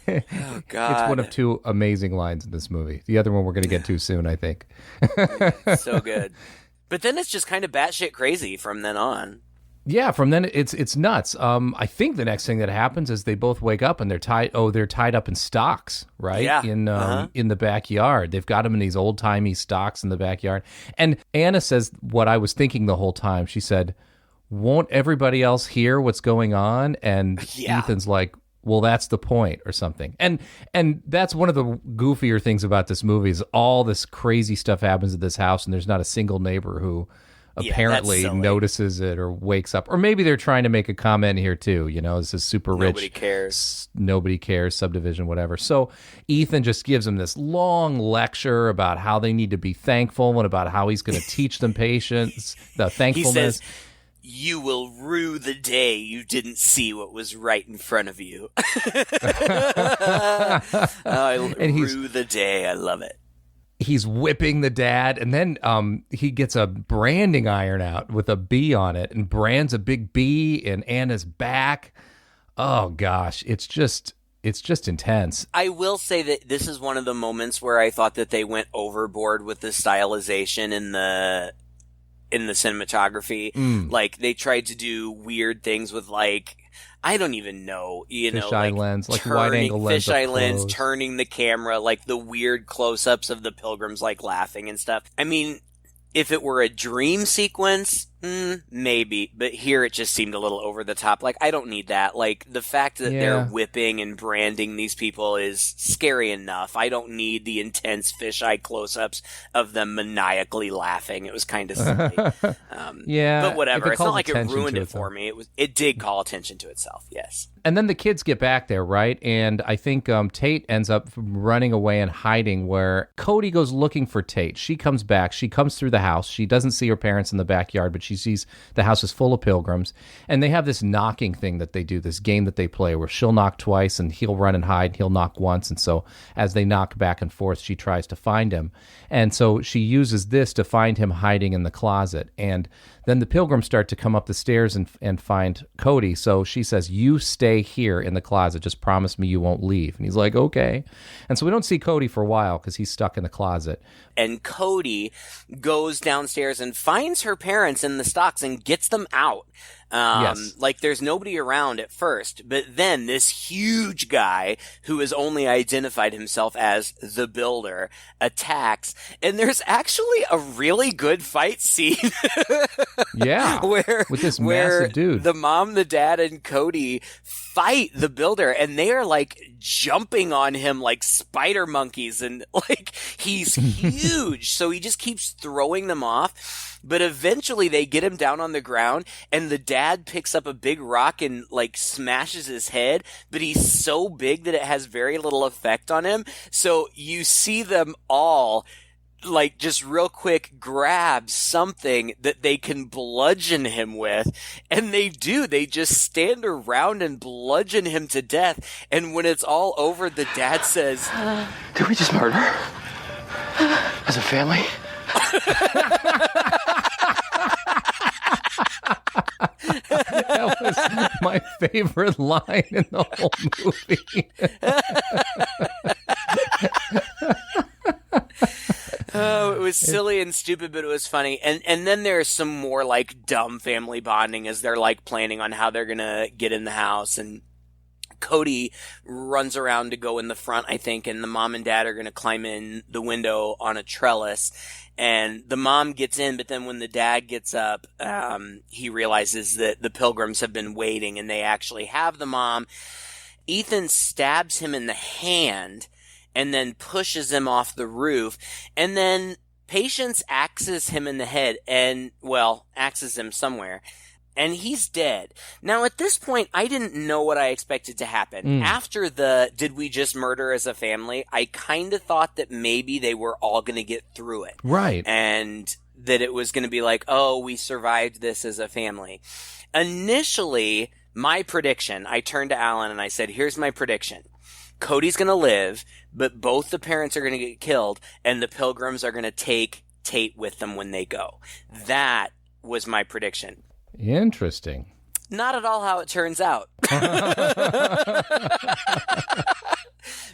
Oh, God. It's one of two amazing lines in this movie. The other one we're going to get to soon, I think. So good. But then it's just kind of batshit crazy from then on. Yeah, from then it's nuts. I think the next thing that happens is they both wake up and they're tied up in stocks, right? Yeah. In the backyard. They've got them in these old-timey stocks in the backyard. And Anna says what I was thinking the whole time. She said, won't everybody else hear what's going on? And Ethan's like, well, that's the point, or something. And that's one of the goofier things about this movie is all this crazy stuff happens at this house, and there's not a single neighbor who apparently notices it or wakes up. Or maybe they're trying to make a comment here too, this is super rich. Nobody cares, subdivision, whatever. So Ethan just gives them this long lecture about how they need to be thankful and about how he's going to teach them patience, the thankfulness. He says, you will rue the day you didn't see what was right in front of you. Rue the day. I love it. He's whipping the dad, and then he gets a branding iron out with a B on it and brands a big B in Anna's back. Oh, gosh. It's it's just intense. I will say that this is one of the moments where I thought that they went overboard with the stylization in the cinematography. Like, they tried to do weird things with, like, I don't even know, fisheye lens, like wide-angle lens, fisheye lens, turning the camera, like the weird close-ups of the pilgrims, like laughing and stuff. I mean, if it were a dream sequence, maybe, but here it just seemed a little over the top. Like, I don't need that. Like, the fact that they're whipping and branding these people is scary enough. I don't need the intense fisheye close-ups of them maniacally laughing. It was kind of silly. But whatever. It's not like it ruined it for me. It did call attention to itself, yes. And then the kids get back there, right? And I think Tate ends up running away and hiding, where Cody goes looking for Tate. She comes back. She comes through the house. She doesn't see her parents in the backyard, but she sees the house is full of pilgrims. And they have this knocking thing that they do, this game that they play, where she'll knock twice and he'll run and hide, and he'll knock once. And so as they knock back and forth, she tries to find him. And so she uses this to find him hiding in the closet. And then the pilgrims start to come up the stairs and find Cody. So she says, "You stay here in the closet. Just promise me you won't leave." And he's like, "Okay." And so we don't see Cody for a while because he's stuck in the closet. And Cody goes downstairs and finds her parents in the stocks and gets them out. Yes. Like, there's nobody around at first, but then this huge guy who has only identified himself as the builder attacks, and there's actually a really good fight scene. Yeah, with this massive dude. The mom, the dad, and Cody fight the builder, and they are like jumping on him like spider monkeys, and like, he's huge, so he just keeps throwing them off. But eventually they get him down on the ground, and the dad picks up a big rock and like smashes his head, but he's so big that it has very little effect on him. So you see them all like just real quick grab something that they can bludgeon him with, and they do. They just stand around and bludgeon him to death. And when it's all over, the dad says, Did we just murder? As a family? That was my favorite line in the whole movie. Oh, it was silly and stupid, but it was funny. And then there's some more like dumb family bonding as they're like planning on how they're gonna get in the house, and Cody runs around to go in the front, I think, and the mom and dad are going to climb in the window on a trellis. And the mom gets in, but then when the dad gets up, he realizes that the pilgrims have been waiting, and they actually have the mom. Ethan stabs him in the hand and then pushes him off the roof. And then Patience axes him in the head and, well, axes him somewhere. And he's dead. Now, at this point, I didn't know what I expected to happen. After the "did we just murder as a family," I kind of thought that maybe they were all going to get through it. Right. And that it was going to be like, oh, we survived this as a family. Initially, my prediction, I turned to Alan and I said, here's my prediction. Cody's going to live, but both the parents are going to get killed, and the pilgrims are going to take Tate with them when they go. That was my prediction. Interesting. Not at all how it turns out.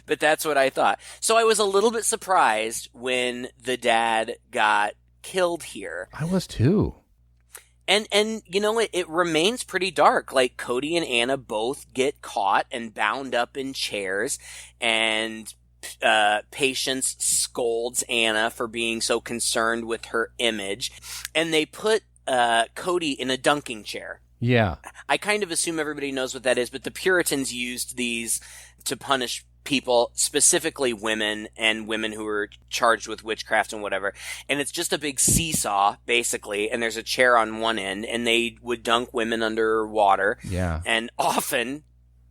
But that's what I thought. So I was a little bit surprised when the dad got killed here. I was too. And you know, it remains pretty dark. Like, Cody and Anna both get caught and bound up in chairs, and Patience scolds Anna for being so concerned with her image, and they put Cody in a dunking chair. Yeah. I kind of assume everybody knows what that is, but the Puritans used these to punish people, specifically women and women who were charged with witchcraft and whatever. And it's just a big seesaw, basically, and there's a chair on one end, and they would dunk women under water. Yeah. And often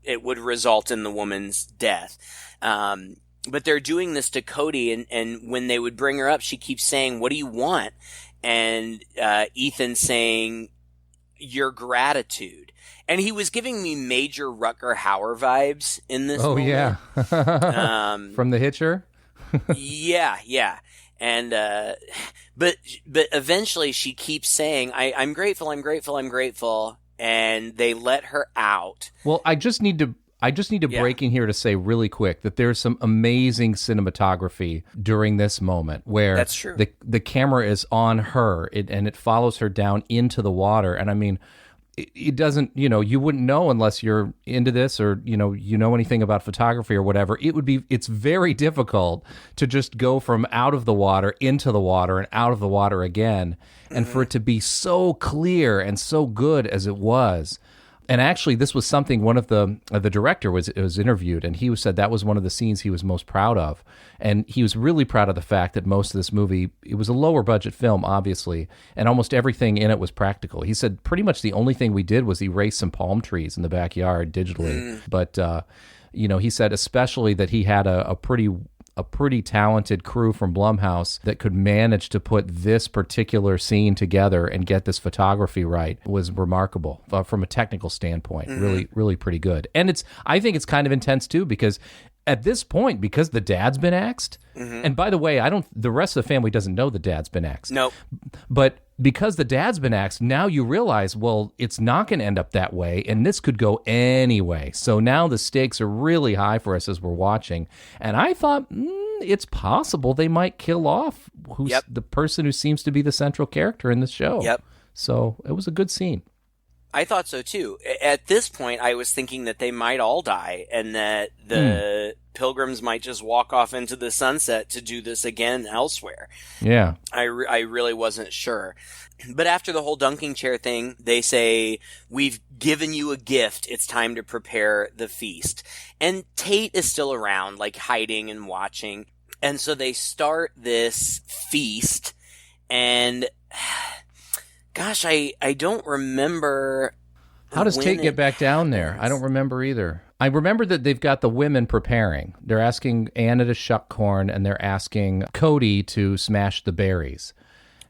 it would result in the woman's death. But they're doing this to Cody, and when they would bring her up, she keeps saying, "What do you want?" And Ethan saying, "Your gratitude." And he was giving me major Rutger Hauer vibes in this moment. Yeah. From The Hitcher? Yeah. And but eventually she keeps saying, I'm grateful, I'm grateful, I'm grateful. And they let her out. Well, I just need to I just need to break in here to say really quick that there's some amazing cinematography during this moment where That's true. The camera is on her and it follows her down into the water. And I mean, it doesn't, you wouldn't know unless you're into this or, you know anything about photography or whatever. It's very difficult to just go from out of the water into the water and out of the water again. And for it to be so clear and so good as it was. And actually, this was something one of the director was interviewed, and he said that was one of the scenes he was most proud of. And he was really proud of the fact that most of this movie, it was a lower budget film, obviously, and almost everything in it was practical. He said pretty much the only thing we did was erase some palm trees in the backyard digitally. But, he said especially that he had a pretty talented crew from Blumhouse that could manage to put this particular scene together and get this photography right was remarkable from a technical standpoint. Really, really pretty good. And I think it's kind of intense too, because at this point, because the dad's been axed, and by the way, the rest of the family doesn't know the dad's been axed. Nope. But because the dad's been axed, now you realize, well, it's not going to end up that way, and this could go anyway. So now the stakes are really high for us as we're watching. And I thought, it's possible they might kill off the person who seems to be the central character in this show. Yep. So it was a good scene. I thought so too. At this point, I was thinking that they might all die and that the pilgrims might just walk off into the sunset to do this again elsewhere. Yeah. I really wasn't sure. But after the whole dunking chair thing, they say, we've given you a gift. It's time to prepare the feast. And Tate is still around, like hiding and watching. And so they start this feast and... Gosh, I don't remember. How does Tate get back down there? I don't remember either. I remember that they've got the women preparing. They're asking Anna to shuck corn, and they're asking Cody to smash the berries.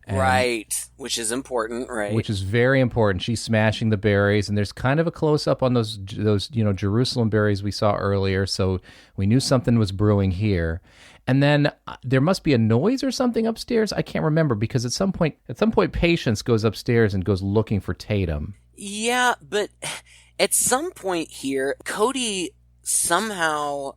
Right, which is important, right? Which is very important. She's smashing the berries, and there's kind of a close-up on those Jerusalem berries we saw earlier, so we knew something was brewing here. And then there must be a noise or something upstairs. I can't remember because at some point, Patience goes upstairs and goes looking for Tatum. Yeah, but at some point here, Cody somehow,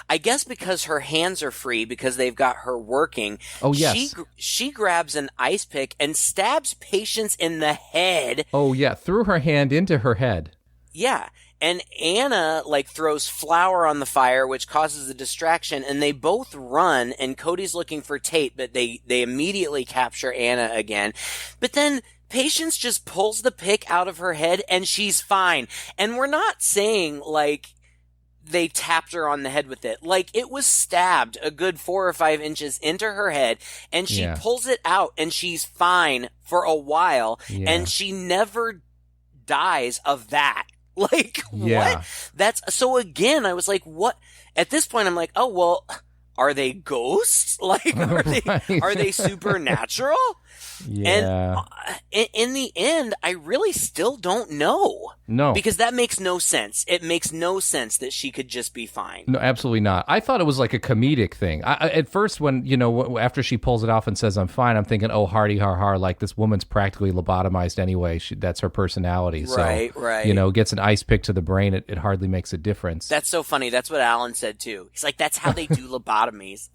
I guess because her hands are free because they've got her working. Oh, yes. She grabs an ice pick and stabs Patience in the head. Oh, yeah. Threw her hand into her head. Yeah. And Anna, throws flour on the fire, which causes a distraction, and they both run, and Cody's looking for Tate, but they immediately capture Anna again. But then Patience just pulls the pick out of her head, and she's fine. And we're not saying, they tapped her on the head with it. It was stabbed a good 4 or 5 inches into her head, and she pulls it out, and she's fine for a while, and she never dies of that. What? That's so again, I was like, what? At this point, I'm like, oh, well, are they ghosts? Are they supernatural? Yeah. And in the end, I really still don't know. No. Because that makes no sense. It makes no sense that she could just be fine. No, absolutely not. I thought it was like a comedic thing. At first, when, after she pulls it off and says, I'm fine, I'm thinking, oh, hardy har har, this woman's practically lobotomized anyway. That's her personality. Right, so, right. Gets an ice pick to the brain, it hardly makes a difference. That's so funny. That's what Alan said, too. He's like, that's how they do lobotomies.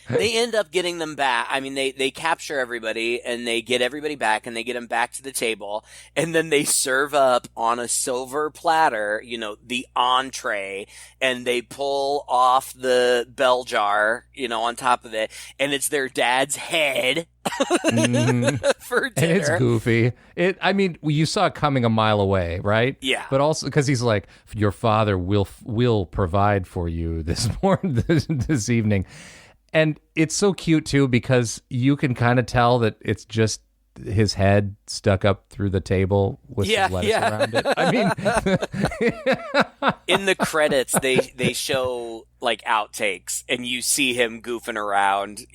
They end up getting them back. I mean, they capture everybody and they get everybody back and they get them back to the table. And then they serve up on a silver platter, the entree, and they pull off the bell jar, on top of it. And it's their dad's head. For dinner. And it's goofy. You saw it coming a mile away, right? Yeah. But also because he's like, your father will provide for you this morning, this evening. And it's so cute too because you can kind of tell that it's just his head stuck up through the table with some lettuce around it. I mean, in the credits, they show like outtakes and you see him goofing around.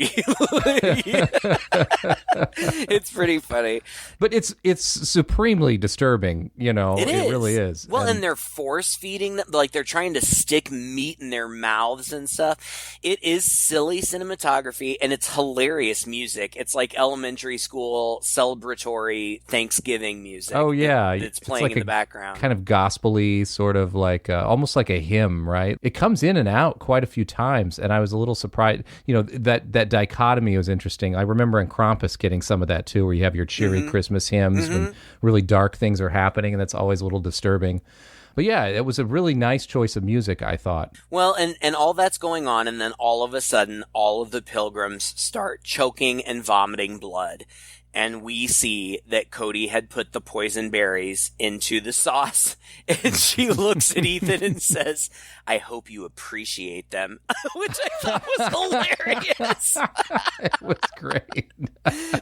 It's pretty funny. But it's supremely disturbing, you know. It is. Really is. Well, and they're force feeding them, like they're trying to stick meat in their mouths and stuff. It is silly cinematography and it's hilarious music. It's like elementary school celebratory Thanksgiving music. Oh yeah, it's playing like in the background. Kind of gospel-y, sort of like almost like a hymn, right? It comes in and out quite a few times, and I was a little surprised. You know, that dichotomy was interesting. I remember in Krampus getting some of that too, where you have your cheery Christmas hymns when really dark things are happening, and that's always a little disturbing. But yeah, it was a really nice choice of music, I thought. Well, and all that's going on, and then all of a sudden, all of the pilgrims start choking and vomiting blood. And we see that Cody had put the poison berries into the sauce. And she looks at Ethan and says, I hope you appreciate them. Which I thought was hilarious. It was great.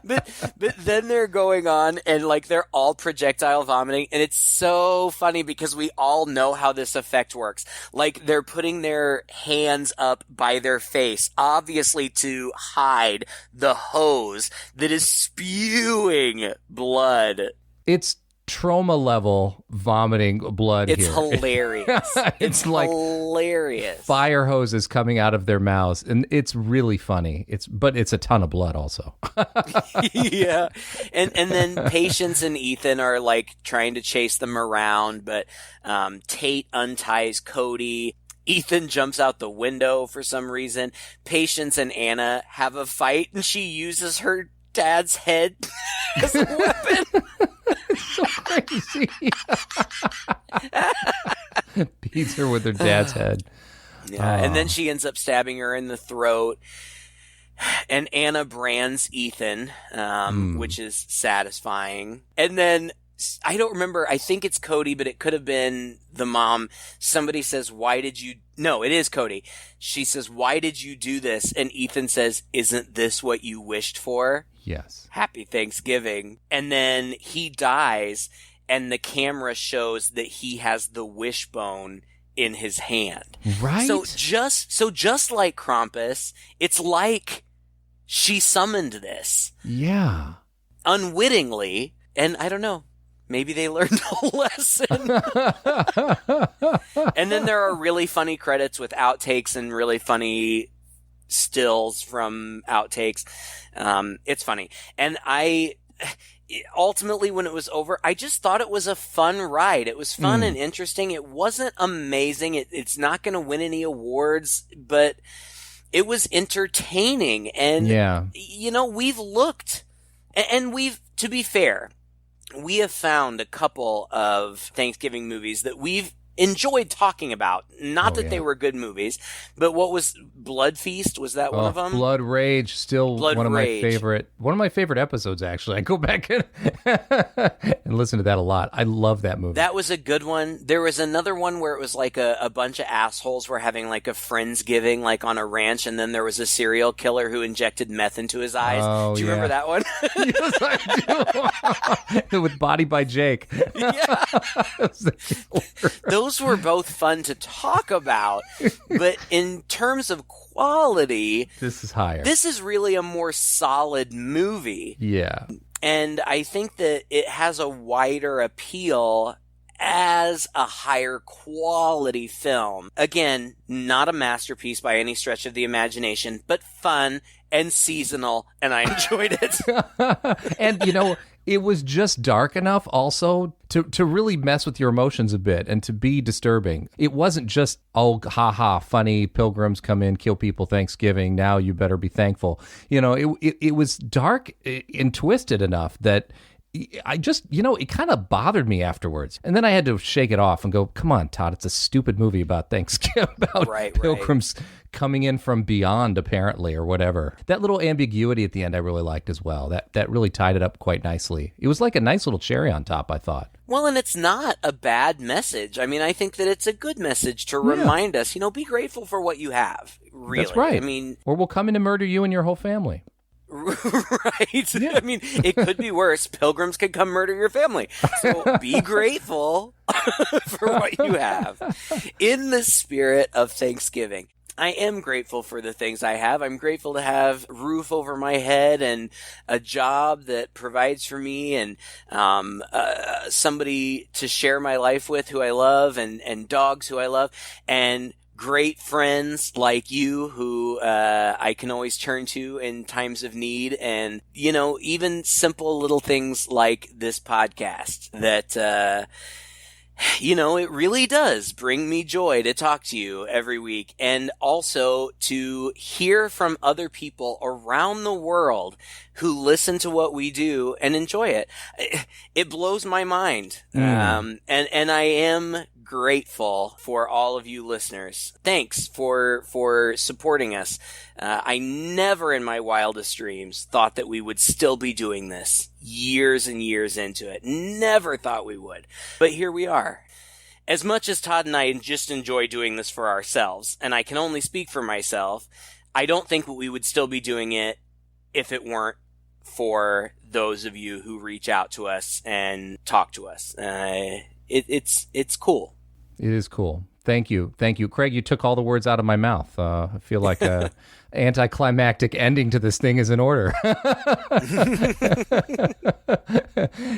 But then they're going on and like they're all projectile vomiting. And it's so funny because we all know how this effect works. Like they're putting their hands up by their face, obviously to hide the hose that is spewing blood. It's trauma level vomiting blood. It's here. Hilarious. It's like hilarious. Fire hoses coming out of their mouths, and it's really funny. But it's a ton of blood also. Yeah. And then Patience and Ethan are like trying to chase them around, but Tate unties Cody. Ethan jumps out the window for some reason. Patience and Anna have a fight, and she uses her dad's head as a weapon. It's so crazy. Beats her with her dad's head. Yeah, and then she ends up stabbing her in the throat. And Anna brands Ethan, which is satisfying. And then, I don't remember, I think it's Cody, but it could have been the mom. Somebody says, no, it is Cody. She says, why did you do this? And Ethan says, isn't this what you wished for? Yes. Happy Thanksgiving. And then he dies, and the camera shows that he has the wishbone in his hand. Right. So just like Krampus, it's like she summoned this. Yeah. Unwittingly, and I don't know. Maybe they learned a lesson. And then there are really funny credits with outtakes and really funny stills from outtakes. It's funny. And ultimately, when it was over, I just thought it was a fun ride. It was fun and interesting. It wasn't amazing. It's not going to win any awards, but it was entertaining. And, you know, we've looked, and to be fair, we have found a couple of Thanksgiving movies that we've enjoyed talking about. Not that they were good movies, but what was Blood Feast? Was that one of them? Blood Rage, still one of my favorite episodes, actually. I go back and listen to that a lot. I love that movie. That was a good one. There was another one where it was like a bunch of assholes were having like a Friendsgiving like on a ranch, and then there was a serial killer who injected meth into his eyes. Oh, do you remember that one? Yes, I do. With Body by Jake. Yeah. Those were both fun to talk about, but in terms of quality, this is higher. This is really a more solid movie. Yeah. And I think that it has a wider appeal as a higher quality film. Again, not a masterpiece by any stretch of the imagination, but fun and seasonal, and I enjoyed it. And, you know, it was just dark enough also to really mess with your emotions a bit and to be disturbing. It wasn't just, oh, haha, funny, pilgrims come in, kill people Thanksgiving, now you better be thankful. You know, it was dark and twisted enough that I just, you know, it kind of bothered me afterwards. And then I had to shake it off and go, come on, Todd, it's a stupid movie about Thanksgiving, about pilgrims coming in from beyond, apparently, or whatever. That little ambiguity at the end I really liked as well. That really tied it up quite nicely. It was like a nice little cherry on top, I thought. Well, and it's not a bad message. I mean, I think that it's a good message to remind us, you know, be grateful for what you have, really. That's right. I mean, or we'll come in and murder you and your whole family. Right. Yeah. I mean, it could be worse. Pilgrims could come murder your family. So be grateful for what you have. In the spirit of Thanksgiving. I am grateful for the things I have. I'm grateful to have a roof over my head and a job that provides for me, and somebody to share my life with who I love, and dogs who I love, and great friends like you who I can always turn to in times of need. And, even simple little things like this podcast that, it really does bring me joy to talk to you every week, and also to hear from other people around the world who listen to what we do and enjoy it. It blows my mind. And I am grateful for all of you listeners. Thanks for supporting us. I never in my wildest dreams thought that we would still be doing this years and years into it. Never thought we would. But here we are. As much as Todd and I just enjoy doing this for ourselves, and I can only speak for myself, I don't think we would still be doing it if it weren't for those of you who reach out to us and talk to us. It's cool. It is cool. Thank you. Craig, you took all the words out of my mouth. I feel like a anticlimactic ending to this thing is in order.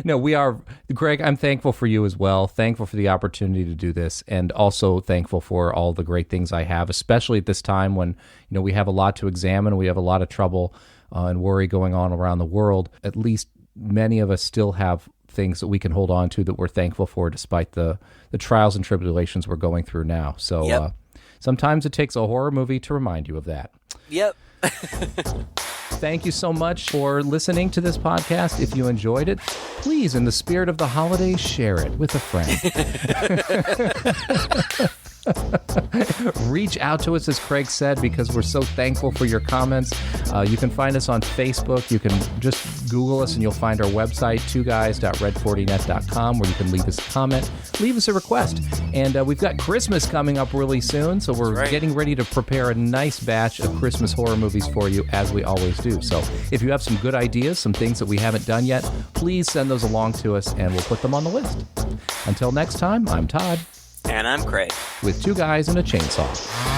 No, we are, Greg, I'm thankful for you as well. Thankful for the opportunity to do this, and also thankful for all the great things I have, especially at this time when, we have a lot to examine. We have a lot of trouble and worry going on around the world. At least many of us still have things that we can hold on to that we're thankful for, despite the trials and tribulations we're going through now. So sometimes it takes a horror movie to remind you of that. Yep. Thank you so much for listening to this podcast. If you enjoyed it, please, in the spirit of the holidays, share it with a friend. Reach out to us, as Craig said, because we're so thankful for your comments. You can find us on Facebook. You can just Google us and you'll find our website, twoguys.red40net.com, where you can leave us a comment, leave us a request. And we've got Christmas coming up really soon, so we're getting ready to prepare a nice batch of Christmas horror movies for you, as we always do. So if you have some good ideas, some things that we haven't done yet, please send those along to us and we'll put them on the list. Until next time, I'm Todd. And I'm Craig. With Two Guys and a Chainsaw.